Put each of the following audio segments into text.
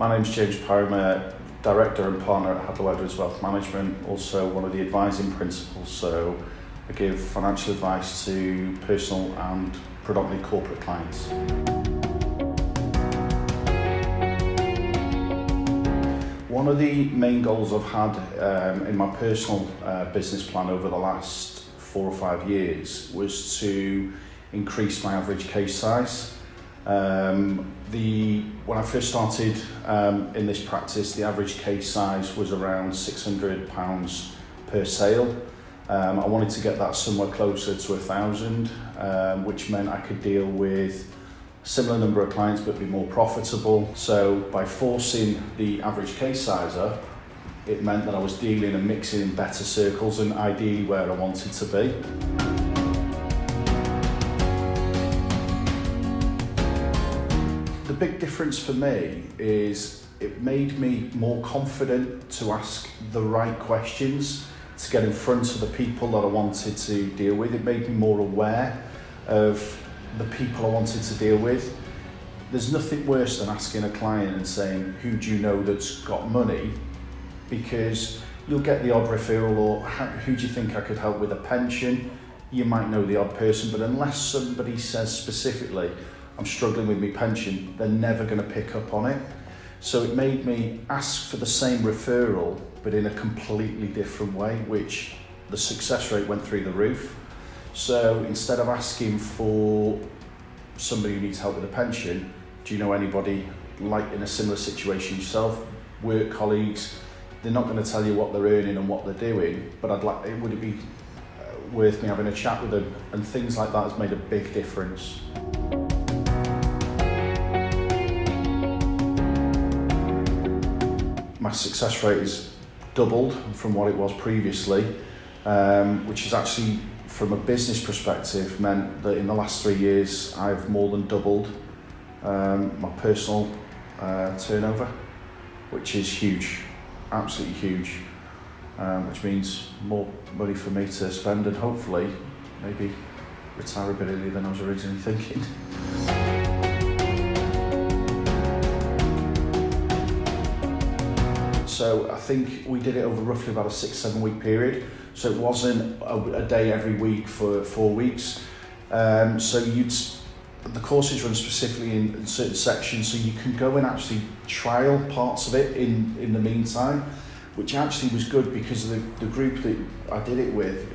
My name's James Parry, I'm a Director and Partner at Hadlow Edwards Wealth Management, also one of the advising principals, so I give financial advice to personal and predominantly corporate clients. One of the main goals I've had in my personal business plan over the last 4 or 5 years was to increase my average case size. When I first started in this practice, the average case size was around £600 per sale. I wanted to get that somewhere closer to 1,000, which meant I could deal with a similar number of clients but be more profitable. So by forcing the average case size up, it meant that I was dealing and mixing in better circles and ideally where I wanted to be. The big difference for me is it made me more confident to ask the right questions, to get in front of the people that I wanted to deal with. It made me more aware of the people I wanted to deal with. There's nothing worse than asking a client and saying, who do you know that's got money? Because you'll get the odd referral, or who do you think I could help with a pension? You might know the odd person, but unless somebody says specifically, I'm struggling with my pension, they're never going to pick up on it. So it made me ask for the same referral, but in a completely different way, which the success rate went through the roof. So instead of asking for somebody who needs help with a pension, do you know anybody like in a similar situation yourself, work colleagues? They're not going to tell you what they're earning and what they're doing, but would it be worth me having a chat with them? And things like that has made a big difference. My success rate is doubled from what it was previously, which is actually, from a business perspective, meant that in the last 3 years I've more than doubled my personal turnover, which is huge, absolutely huge, which means more money for me to spend and hopefully maybe retire a bit earlier than I was originally thinking. So I think we did it over roughly about a 6-7 week period. So it wasn't a day every week for 4 weeks. The courses run specifically in certain sections, so you can go and actually trial parts of it in the meantime, which actually was good because the group that I did it with,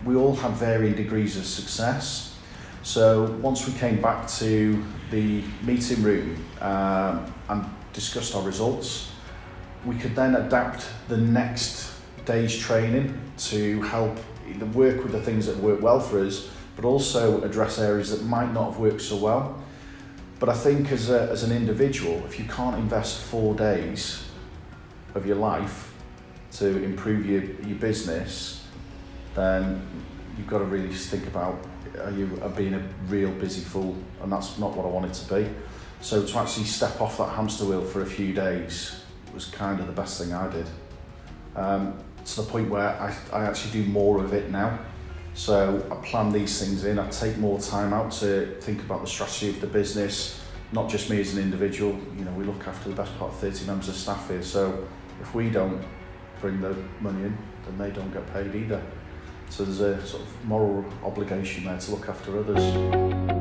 we all had varying degrees of success. So once we came back to the meeting room and discussed our results, we could then adapt the next day's training to help either work with the things that work well for us, but also address areas that might not have worked so well. But I think as an individual, if you can't invest 4 days of your life to improve your business, then you've got to really think about, are you being a real busy fool? And that's not what I want it to be. So to actually step off that hamster wheel for a few days was kind of the best thing I did. To the point where I actually do more of it now. So I plan these things in, I take more time out to think about the strategy of the business, not just me as an individual. You know, we look after the best part of 30 members of staff here, so if we don't bring the money in, then they don't get paid either. So there's a sort of moral obligation there to look after others.